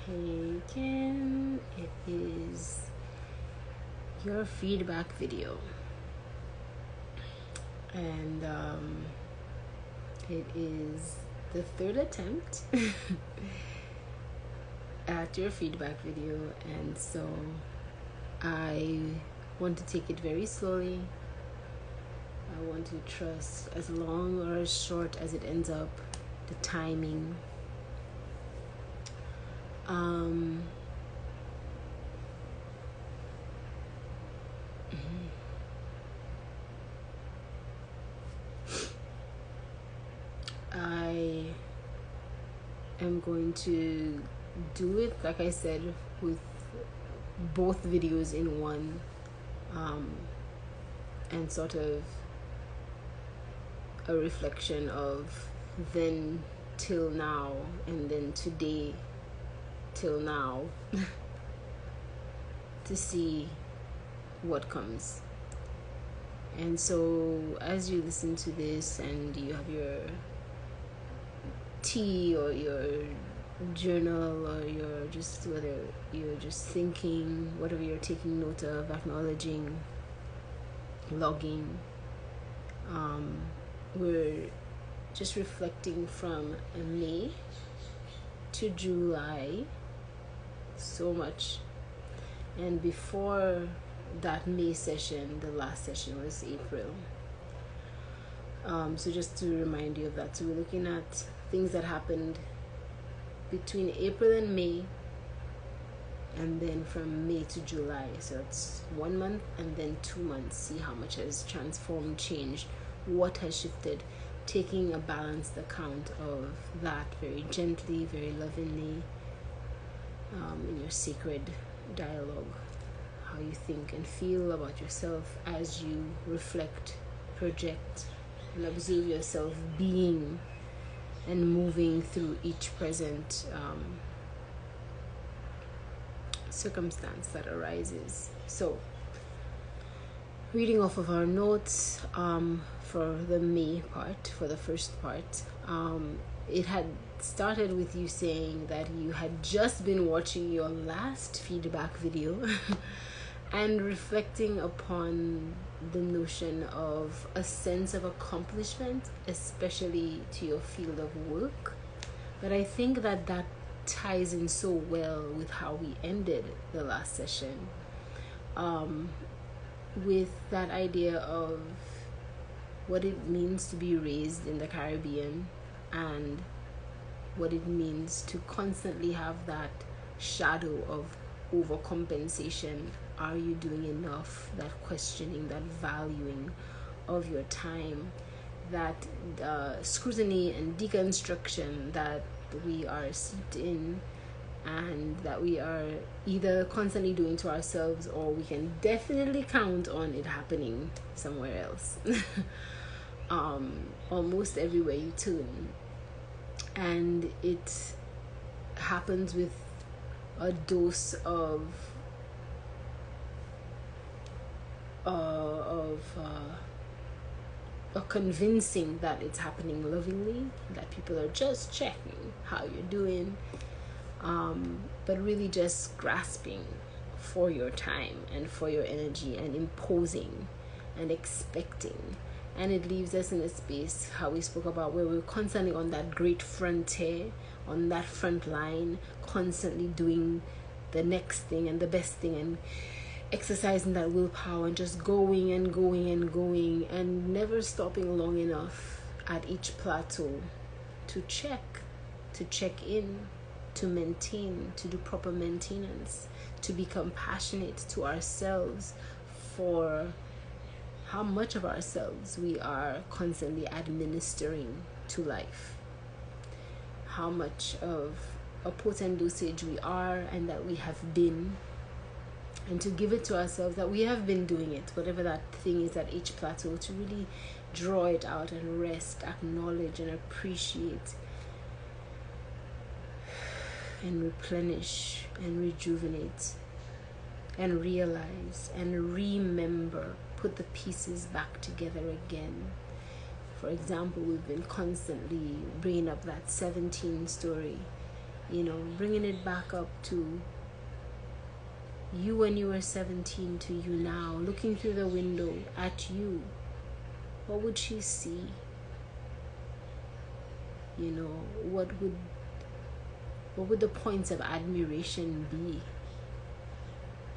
Hey Kim, it is your feedback video, and it is the third attempt at your feedback video, and so I want to take it very slowly. I want to trust, as long or as short as it ends up, the timing. I am going to do it, like I said, with both videos in one, and sort of a reflection of then till now, and then today till now, to see what comes. And so as you listen to this and you have your tea or your journal, or whether you're just thinking, whatever you're taking note of, acknowledging, logging, we're just reflecting from May to July, so much. And before that May session, the last session was April. So just to remind you of that, so we're looking at things that happened between April and May, and then from May to July. So it's 1 month and then 2 months. See how much has transformed, changed, what has shifted, taking a balanced account of that very gently, very lovingly, in your sacred dialogue, how you think and feel about yourself as you reflect, project, and observe yourself being and moving through each present circumstance that arises. So, reading off of our notes, for the May part, for the first part, it had started with you saying that you had just been watching your last feedback video and reflecting upon the notion of a sense of accomplishment, especially to your field of work. But I think that ties in so well with how we ended the last session, with that idea of what it means to be raised in the Caribbean, and what it means to constantly have that shadow of overcompensation. Are you doing enough? That questioning, that valuing of your time, that scrutiny and deconstruction that we are steeped in, and that we are either constantly doing to ourselves, or we can definitely count on it happening somewhere else. Almost everywhere you turn. And it happens with a dose of convincing that it's happening lovingly, that people are just checking how you're doing, but really just grasping for your time and for your energy, and imposing and expecting. And it leaves us in a space, how we spoke about, where we're constantly on that great frontier, on that front line, constantly doing the next thing and the best thing, and exercising that willpower, and just going and going and going, and never stopping long enough at each plateau to check in, to maintain, to do proper maintenance, to be compassionate to ourselves for how much of ourselves we are constantly administering to life, how much of a potent dosage we are and that we have been, and to give it to ourselves that we have been doing it, whatever that thing is at each plateau, to really draw it out and rest, acknowledge and appreciate and replenish and rejuvenate and realize and remember, put the pieces back together again. For example, we've been constantly bringing up that 17 story bringing it back up to you when you were 17 to you now, looking through the window at you. What would she see? What would the points of admiration be?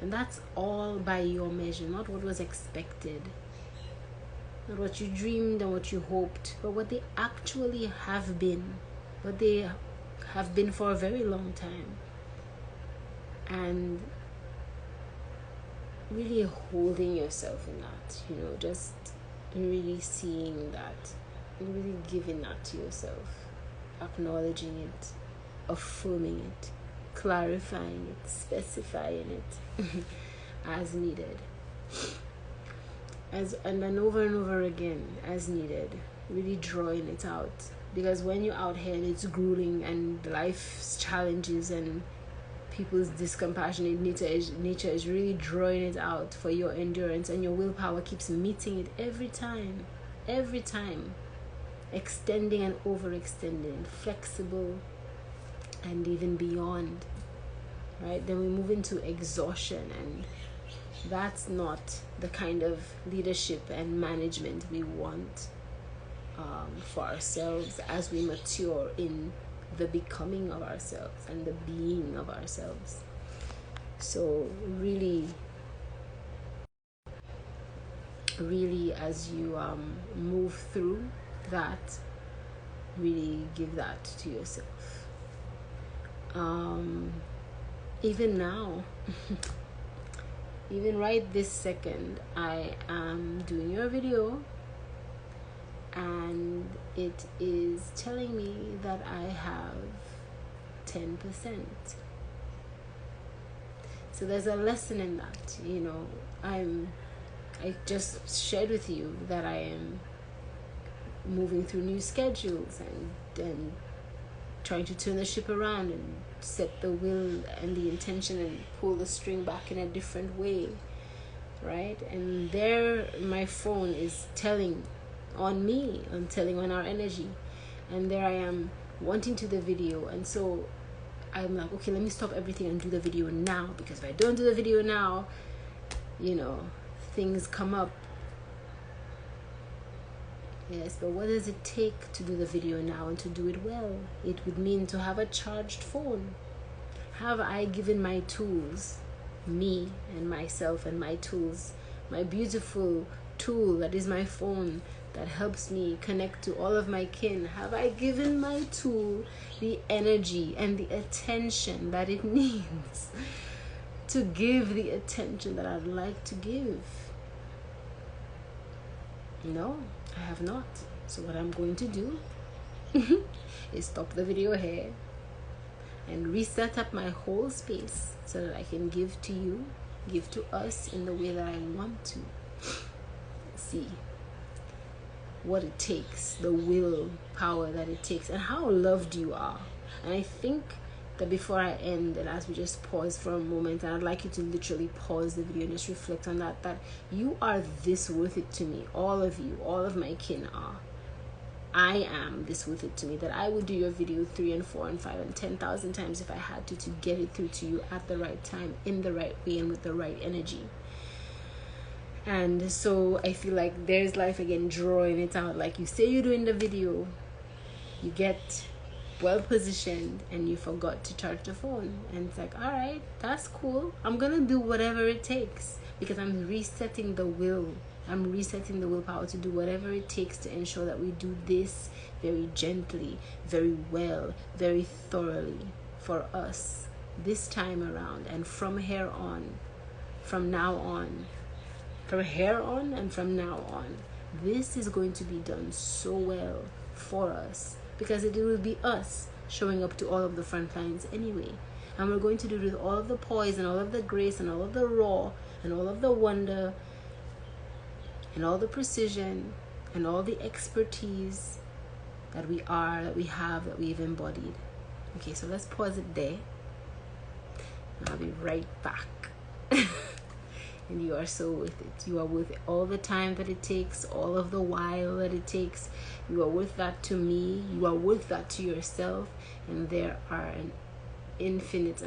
And that's all by your measure, not what was expected, not what you dreamed and what you hoped, but what they actually have been, what they have been for a very long time. And really holding yourself in that, just really seeing that and really giving that to yourself, acknowledging it, affirming it, clarifying it, specifying it as needed, and then over and over again as needed, really drawing it out. Because when you're out here and it's grueling and life's challenges and people's discompassionate nature is really drawing it out for your endurance, and your willpower keeps meeting it every time, extending and overextending, flexible and even beyond, right? Then we move into exhaustion, and that's not the kind of leadership and management we want for ourselves as we mature in the becoming of ourselves and the being of ourselves. So really as you move through that, really give that to yourself. Even now, even right this second, I am doing your video and it is telling me that I have 10%. So there's a lesson in that. I just shared with you that I am moving through new schedules and trying to turn the ship around and set the will and the intention and pull the string back in a different way, right? And there my phone is telling on me and telling on our energy, and there I am wanting to do the video, and so I'm like, okay, let me stop everything and do the video now, because if I don't do the video now, things come up. Yes, but what does it take to do the video now and to do it well? It would mean to have a charged phone. Have I given my tools, me and myself and my tools, my beautiful tool that is my phone that helps me connect to all of my kin, have I given my tool the energy and the attention that it needs to give the attention that I'd like to give? No, I have not. So what I'm going to do is stop the video here and reset up my whole space so that I can give to you, give to us in the way that I want to. See what it takes, the will power that it takes, and how loved you are. And I think that before I end, and as we just pause for a moment, and I'd like you to literally pause the video and just reflect on that you are this worth it to me. All of you, all of my kin are. I am this worth it to me, that I would do your video 3 and 4 and 5 and 10,000 times if I had to get it through to you at the right time, in the right way, and with the right energy. And so I feel like there's life again drawing it out. Like you say you're doing the video, you get well positioned and you forgot to charge the phone, and it's like, all right, that's cool, I'm gonna do whatever it takes, because I'm resetting the willpower to do whatever it takes to ensure that we do this very gently, very well, very thoroughly for us this time around, and from here on, from now on, this is going to be done so well for us, because it will be us showing up to all of the front lines anyway. And we're going to do it with all of the poise and all of the grace and all of the raw and all of the wonder and all the precision and all the expertise that we have, that we've embodied. Okay, so let's pause it there. I'll be right back. And you are so worth it. You are worth it. All the time that it takes, all of the while that it takes. You are worth that to me. You are worth that to yourself. And there are an infinite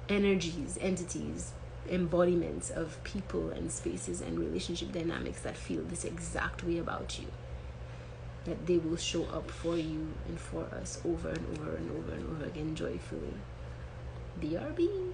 energies, entities, embodiments of people and spaces and relationship dynamics that feel this exact way about you, that they will show up for you and for us over and over and over and over again joyfully. BRB.